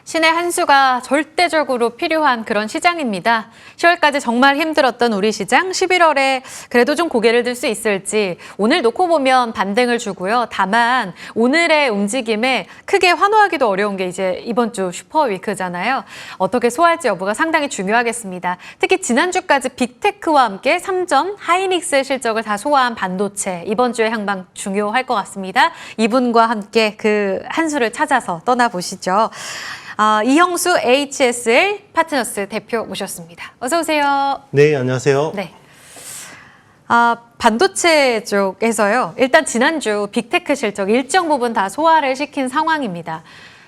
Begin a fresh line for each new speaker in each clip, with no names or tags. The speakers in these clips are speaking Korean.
신의 한 수가 절대적으로 필요한 그런 시장입니다. 10월까지 정말 힘들었던 우리 시장, 11월에 그래도 좀 고개를 들 수 있을지 오늘 놓고 보면 반등을 주고요. 다만 오늘의 움직임에 크게 환호하기도 어려운 게 이제 이번 주 슈퍼위크잖아요. 어떻게 소화할지 여부가 상당히 중요하겠습니다. 특히 지난주까지 빅테크와 함께 3전 하이닉스의 실적을 다 소화한 반도체, 이번 주의 향방 중요할 것 같습니다. 이분과 함께 그 한 수를 찾아서 떠나보시죠. 이형수 HSL 파트너스 대표 모셨습니다. 어서 오세요.
네, 안녕하세요.
네. 반도체 쪽에서요. 일단 지난주 빅테크 실적 일정 부분 다 소화를 시킨 상황입니다.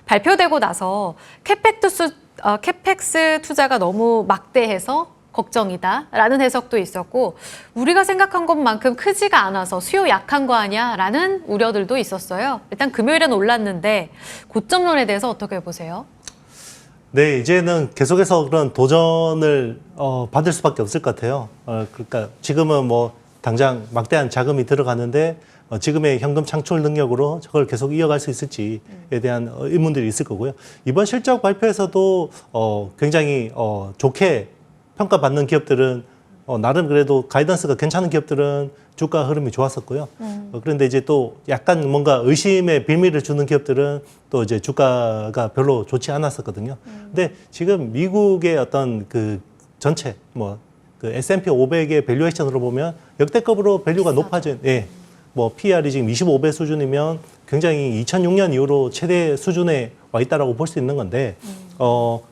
발표되고 나서 캐펙스 투자가 너무 막대해서 걱정이다라는 해석도 있었고, 우리가 생각한 것만큼 크지가 않아서 수요 약한 거 아니야라는 우려들도 있었어요. 일단 금요일은 올랐는데 고점론에 대해서 어떻게 보세요?
네, 이제는 계속해서 그런 도전을 받을 수밖에 없을 것 같아요. 그러니까 지금은 뭐 당장 막대한 자금이 들어가는데 지금의 현금 창출 능력으로 저걸 계속 이어갈 수 있을지에 대한 의문들이 있을 거고요. 이번 실적 발표에서도 굉장히 좋게 평가받는 기업들은 나름 그래도 가이던스가 괜찮은 기업들은 주가 흐름이 좋았었고요. 그런데 이제 또 약간 뭔가 의심의 빌미를 주는 기업들은 또 이제 주가가 별로 좋지 않았었거든요. 근데 지금 미국의 어떤 그 전체 그 S&P 500의 밸류에이션으로 보면 역대급으로 밸류가 높아진, 예. 뭐 PR이 지금 25배 수준이면 굉장히 2006년 이후로 최대 수준에 와 있다라고 볼 수 있는 건데,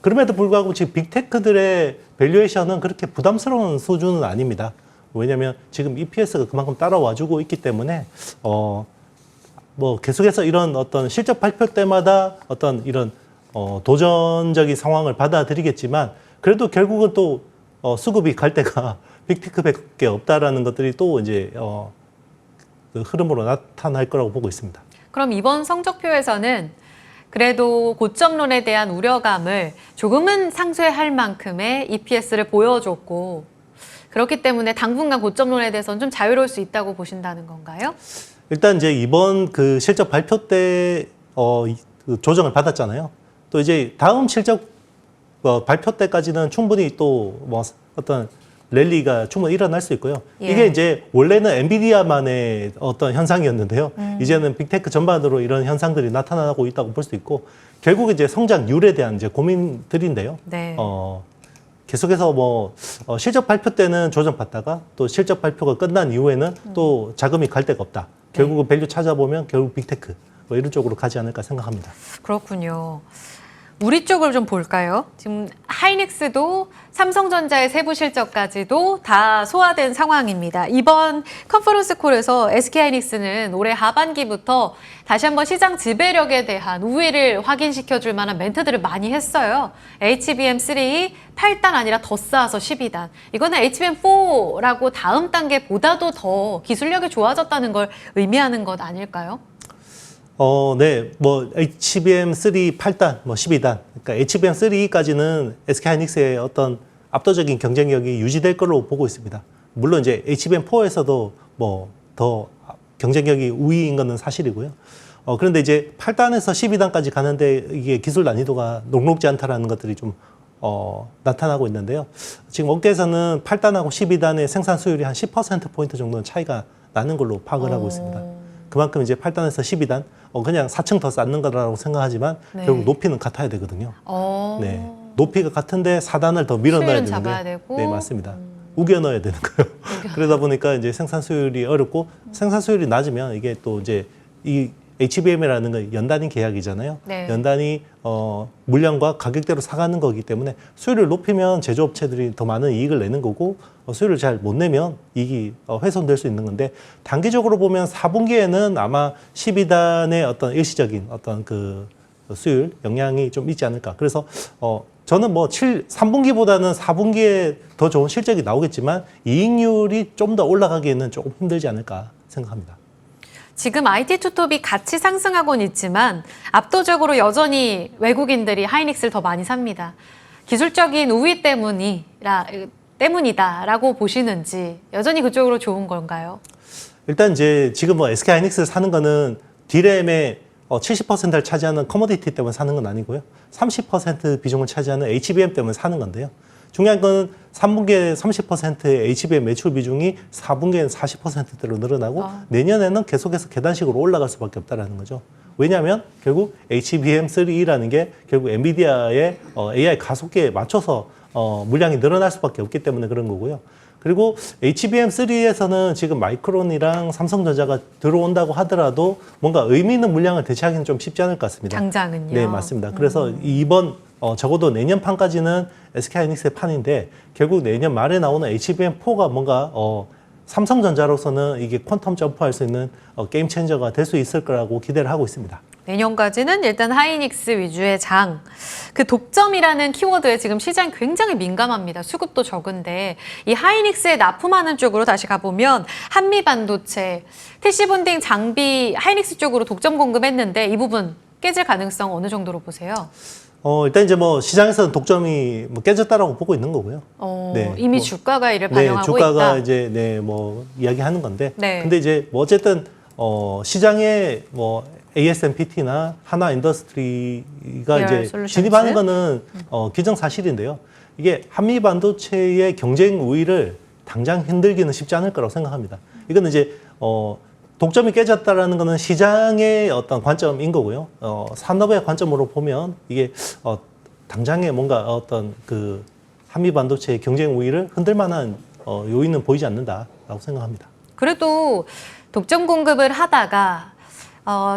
그럼에도 불구하고 지금 빅테크들의 밸류에이션은 그렇게 부담스러운 수준은 아닙니다. 왜냐하면 지금 EPS가 그만큼 따라와주고 있기 때문에 뭐 계속해서 이런 어떤 실적 발표 때마다 어떤 이런 도전적인 상황을 받아들이겠지만, 그래도 결국은 또 수급이 갈 때가 빅테크밖에 없다라는 것들이 또 이제 그 흐름으로 나타날 거라고 보고 있습니다.
그럼 이번 성적표에서는 그래도 고점론에 대한 우려감을 조금은 상쇄할 만큼의 EPS를 보여줬고, 그렇기 때문에 당분간 고점론에 대해서는 좀 자유로울 수 있다고 보신다는 건가요?
일단 이제 이번 그 실적 발표 때 그 조정을 받았잖아요. 또 이제 다음 실적 발표 때까지는 충분히 또 뭐 어떤 랠리가 충분히 일어날 수 있고요.
예.
이게 이제 원래는 엔비디아만의 어떤 현상이었는데요. 이제는 빅테크 전반으로 이런 현상들이 나타나고 있다고 볼 수 있고, 결국 이제 성장률에 대한 이제 고민들인데요.
네.
계속해서 뭐 실적 발표 때는 조정받다가 또 실적 발표가 끝난 이후에는 또 자금이 갈 데가 없다. 결국은 밸류 찾아보면 결국 빅테크 뭐 이런 쪽으로 가지 않을까 생각합니다.
그렇군요. 우리 쪽을 좀 볼까요? 지금 하이닉스도 삼성전자의 세부 실적까지도 다 소화된 상황입니다. 이번 컨퍼런스 콜에서 SK하이닉스는 올해 하반기부터 다시 한번 시장 지배력에 대한 우위를 확인시켜줄 만한 멘트들을 많이 했어요. HBM3 8단 아니라 더 쌓아서 12단. 이거는 HBM4라고 다음 단계보다도 더 기술력이 좋아졌다는 걸 의미하는 것 아닐까요?
네, 뭐 HBM3 8단, 뭐 12단, 그러니까 HBM3까지는 SK하이닉스의 어떤 압도적인 경쟁력이 유지될 걸로 보고 있습니다. 물론 이제 HBM4에서도 뭐 더 경쟁력이 우위인 것은 사실이고요. 그런데 이제 8단에서 12단까지 가는데 이게 기술 난이도가 녹록지 않다라는 것들이 좀 나타나고 있는데요. 지금 업계에서는 8단하고 12단의 생산 수율이 한 10%포인트 정도는 차이가 나는 걸로 파악을 하고 있습니다. 그만큼 이제 8단에서 12단, 그냥 4층 더 쌓는 거라고 생각하지만
네.
결국 높이는 같아야 되거든요. 네. 높이가 같은데 4단을 더 밀어넣어야
잡아야
되는데.
되고.
네, 맞습니다. 우겨 넣어야 되는 거예요. 그러다 보니까 이제 생산 수율이 어렵고, 생산 수율이 낮으면 이게 또 이제 이 HBM이라는 건 연단위 계약이잖아요.
네.
연단위 물량과 가격대로 사가는 거기 때문에 수율을 높이면 제조업체들이 더 많은 이익을 내는 거고, 수율을 잘 못 내면 이익이 훼손될 수 있는 건데, 단기적으로 보면 4분기에는 아마 12단의 어떤 일시적인 어떤 그 수율 영향이 좀 있지 않을까. 그래서 저는 뭐 3분기보다는 4분기에 더 좋은 실적이 나오겠지만 이익률이 좀 더 올라가기에는 조금 힘들지 않을까 생각합니다.
지금 IT 투톱이 같이 상승하고는 있지만 압도적으로 여전히 외국인들이 하이닉스를 더 많이 삽니다. 기술적인 우위 때문이다라고 보시는지, 여전히 그쪽으로 좋은 건가요?
일단 이제 지금 뭐 SK하이닉스를 사는 거는 D램의 70%를 차지하는 커머디티 때문에 사는 건 아니고요. 30% 비중을 차지하는 HBM 때문에 사는 건데요. 중요한 건 3분기에 30%의 HBM 매출 비중이 4분기에는 40%대로 늘어나고 내년에는 계속해서 계단식으로 올라갈 수밖에 없다는 거죠. 왜냐하면 결국 HBM3E라는 게 결국 엔비디아의 AI 가속기에 맞춰서 물량이 늘어날 수밖에 없기 때문에 그런 거고요. 그리고 HBM3에서는 지금 마이크론이랑 삼성전자가 들어온다고 하더라도 뭔가 의미 있는 물량을 대체하기는 좀 쉽지 않을 것 같습니다.
당장은요?
네, 맞습니다. 그래서 이번 적어도 내년 판까지는 SK하이닉스의 판인데 결국 내년 말에 나오는 HBM4가 뭔가 삼성전자로서는 이게 퀀텀 점프할 수 있는 게임 체인저가 될 수 있을 거라고 기대를 하고 있습니다.
내년까지는 일단 하이닉스 위주의 장. 그 독점이라는 키워드에 지금 시장이 굉장히 민감합니다. 수급도 적은데 이 하이닉스에 납품하는 쪽으로 다시 가보면 한미반도체, TC본딩 장비 하이닉스 쪽으로 독점 공급했는데 이 부분 깨질 가능성 어느 정도로 보세요?
일단 이제 뭐 시장에서는 독점이 뭐 깨졌다라고 보고 있는 거고요. 네,
이미 주가가 이를 반영하고
주가가
있다.
이제 뭐 이야기하는 건데.
네.
근데 이제 뭐 어쨌든 시장에 뭐 ASMPT나 하나 인더스트리가 이제
솔루션스?
진입하는 거는 기정사실인데요. 이게 한미 반도체의 경쟁 우위를 당장 흔들기는 쉽지 않을 거라고 생각합니다. 이거는 이제 독점이 깨졌다라는 거는 시장의 어떤 관점인 거고요. 산업의 관점으로 보면 이게 당장에 뭔가 어떤 그 한미 반도체의 경쟁 우위를 흔들 만한 요인은 보이지 않는다라고 생각합니다.
그래도 독점 공급을 하다가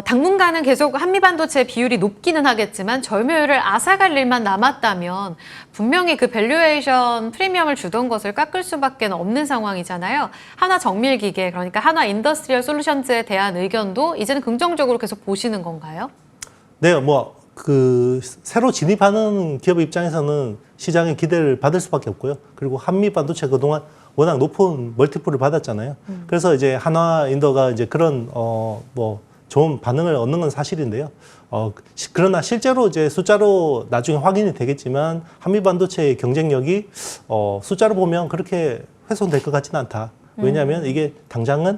당분간은 계속 한미반도체 비율이 높기는 하겠지만 점유율을 앗아갈 일만 남았다면 분명히 그 밸류에이션 프리미엄을 주던 것을 깎을 수밖에 없는 상황이잖아요. 하나 정밀기계, 그러니까 하나 인더스트리얼 솔루션즈에 대한 의견도 이제는 긍정적으로 계속 보시는 건가요?
네, 뭐 그 새로 진입하는 기업 입장에서는 시장의 기대를 받을 수밖에 없고요. 그리고 한미 반도체 그동안 워낙 높은 멀티플을 받았잖아요. 그래서 이제 한화 인더가 이제 그런 뭐 좋은 반응을 얻는 건 사실인데요. 그러나 실제로 이제 숫자로 나중에 확인이 되겠지만 한미 반도체의 경쟁력이 숫자로 보면 그렇게 훼손될 것 같지는 않다. 왜냐하면 이게 당장은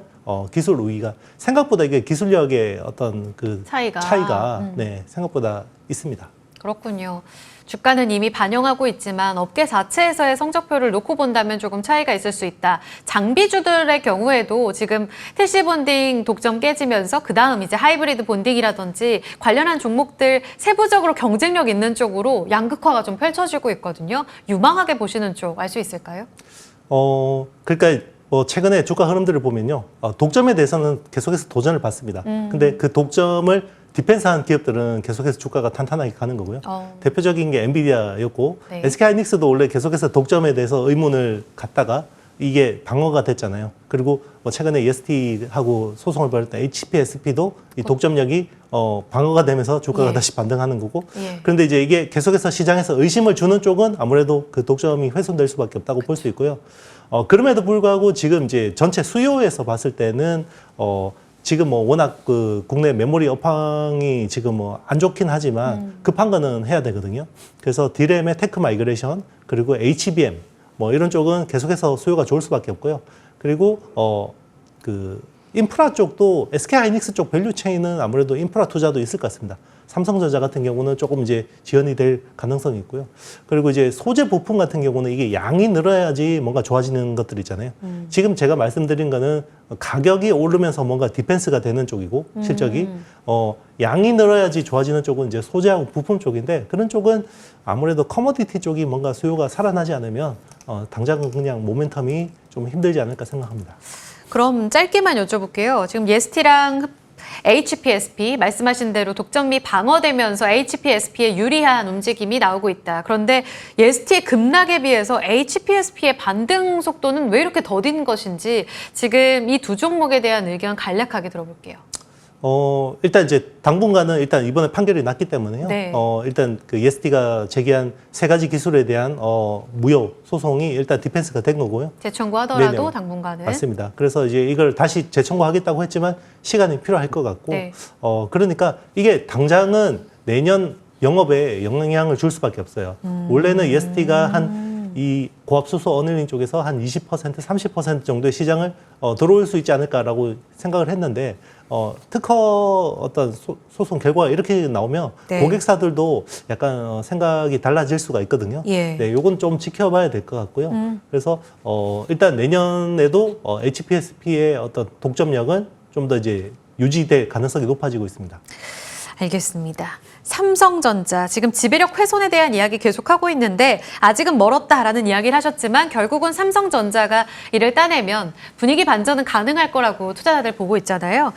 기술 우위가 생각보다 이게 기술력의 어떤 그 차이가 네, 생각보다 있습니다.
그렇군요. 주가는 이미 반영하고 있지만 업계 자체에서의 성적표를 놓고 본다면 조금 차이가 있을 수 있다. 장비주들의 경우에도 지금 TC본딩 독점 깨지면서 그다음 이제 하이브리드 본딩이라든지 관련한 종목들 세부적으로 경쟁력 있는 쪽으로 양극화가 좀 펼쳐지고 있거든요. 유망하게 보시는 쪽 알 수 있을까요?
그러니까 뭐 최근에 주가 흐름들을 보면요. 독점에 대해서는 계속해서 도전을 받습니다. 근데 그 독점을 디펜스한 기업들은 계속해서 주가가 탄탄하게 가는 거고요. 대표적인 게 엔비디아였고
네.
SK하이닉스도 원래 계속해서 독점에 대해서 의문을 갖다가 이게 방어가 됐잖아요. 그리고 뭐 최근에 EST하고 소송을 벌였던 HPSP도 이 독점력이 방어가 되면서 주가가
예.
다시 반등하는 거고.
예.
그런데 이제 이게 계속해서 시장에서 의심을 주는 쪽은 아무래도 그 독점이 훼손될 수밖에 없다고 볼 수 있고요. 그럼에도 불구하고 지금 이제 전체 수요에서 봤을 때는 지금 뭐 워낙 그 국내 메모리 업황이 지금 뭐 안 좋긴 하지만 급한 거는 해야 되거든요. 그래서 디램의 테크 마이그레이션 그리고 HBM 뭐 이런 쪽은 계속해서 수요가 좋을 수밖에 없고요. 그리고 그 인프라 쪽도 SK하이닉스 쪽 밸류 체인은 아무래도 인프라 투자도 있을 것 같습니다. 삼성전자 같은 경우는 조금 이제 지연이 될 가능성이 있고요. 그리고 이제 소재 부품 같은 경우는 이게 양이 늘어야지 뭔가 좋아지는 것들 있잖아요. 지금 제가 말씀드린 거는 가격이 오르면서 뭔가 디펜스가 되는 쪽이고 실적이 양이 늘어야지 좋아지는 쪽은 이제 소재하고 부품 쪽인데 그런 쪽은 아무래도 커머디티 쪽이 뭔가 수요가 살아나지 않으면 당장은 그냥 모멘텀이 좀 힘들지 않을까 생각합니다.
그럼 짧게만 여쭤볼게요. 지금 예스티랑 HPSP 말씀하신 대로 독점이 방어되면서 HPSP에 유리한 움직임이 나오고 있다. 그런데 예스티의 급락에 비해서 HPSP의 반등 속도는 왜 이렇게 더딘 것인지 지금 이 두 종목에 대한 의견 간략하게 들어볼게요.
일단 이제 당분간은 일단 이번에 판결이 났기 때문에요.
네.
일단 그 EST가 제기한 세 가지 기술에 대한 무효 소송이 일단 디펜스가 된 거고요.
재청구하더라도
네네.
당분간은.
맞습니다. 그래서 이제 이걸 다시 재청구하겠다고 했지만 시간이 필요할 것 같고,
네.
그러니까 이게 당장은 내년 영업에 영향을 줄 수밖에 없어요. 원래는 EST가 한 이 고압수소 어닝 쪽에서 한 20%, 30% 정도의 시장을 들어올 수 있지 않을까라고 생각을 했는데 특허 어떤 소송 결과가 이렇게 나오면
네.
고객사들도 약간 생각이 달라질 수가 있거든요.
예.
네, 요건 좀 지켜봐야 될 것 같고요. 그래서 일단 내년에도 HPSP의 어떤 독점력은 좀 더 이제 유지될 가능성이 높아지고 있습니다.
알겠습니다. 삼성전자 지금 지배력 훼손에 대한 이야기 계속하고 있는데 아직은 멀었다라는 이야기를 하셨지만 결국은 삼성전자가 이를 따내면 분위기 반전은 가능할 거라고 투자자들 보고 있잖아요.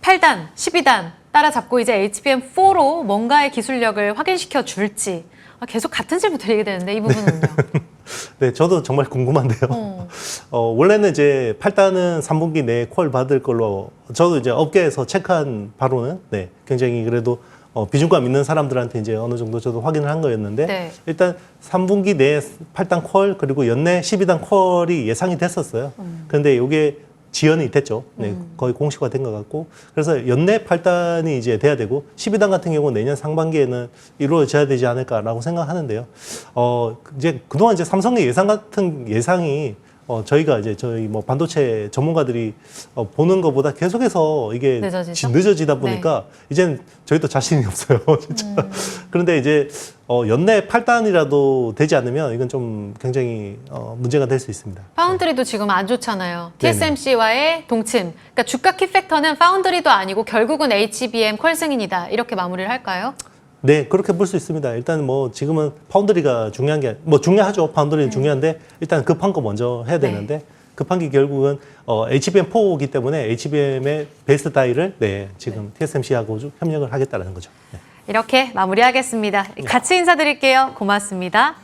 8단, 12단 따라잡고 이제 HBM4로 뭔가의 기술력을 확인시켜 줄지 계속 같은 질문 드리게 되는데 이 부분은요.
네, 저도 정말 궁금한데요. 원래는 이제 8단은 3분기 내에 콜 받을 걸로 저도 이제 업계에서 체크한 바로는 네, 굉장히 그래도 비중감 있는 사람들한테 이제 어느 정도 저도 확인을 한 거였는데
네.
일단 3분기 내에 8단 콜 그리고 연내 12단 콜이 예상이 됐었어요. 그런데 이게 지연이 됐죠. 네, 거의 공식화된 것 같고 그래서 연내 8단이 이제 돼야 되고 12단 같은 경우는 내년 상반기에는 이루어져야 되지 않을까라고 생각하는데요. 이제 그동안 이제 삼성의 예상 같은 예상이 저희가 이제 저희 뭐 반도체 전문가들이 보는 것보다 계속해서 이게
늦어지죠?
늦어지다 보니까 이제는 저희도 자신이 없어요, 진짜. 그런데 이제 연내 8단이라도 되지 않으면 이건 좀 굉장히 문제가 될 수 있습니다.
파운드리도 지금 안 좋잖아요.
네네.
TSMC와의 동침. 그러니까 주가 키팩터는 파운드리도 아니고 결국은 HBM 콜 승인이다. 이렇게 마무리를 할까요?
네, 그렇게 볼 수 있습니다. 일단 뭐 지금은 파운드리가 중요한 게, 뭐 중요하죠. 파운드리는 중요한데 일단 급한 거 먼저 해야 되는데 급한 게 결국은 HBM4이기 때문에 HBM의 베이스 다이를 네, 지금 TSMC하고 협력을 하겠다는 거죠. 네.
이렇게 마무리하겠습니다. 같이 인사드릴게요. 고맙습니다.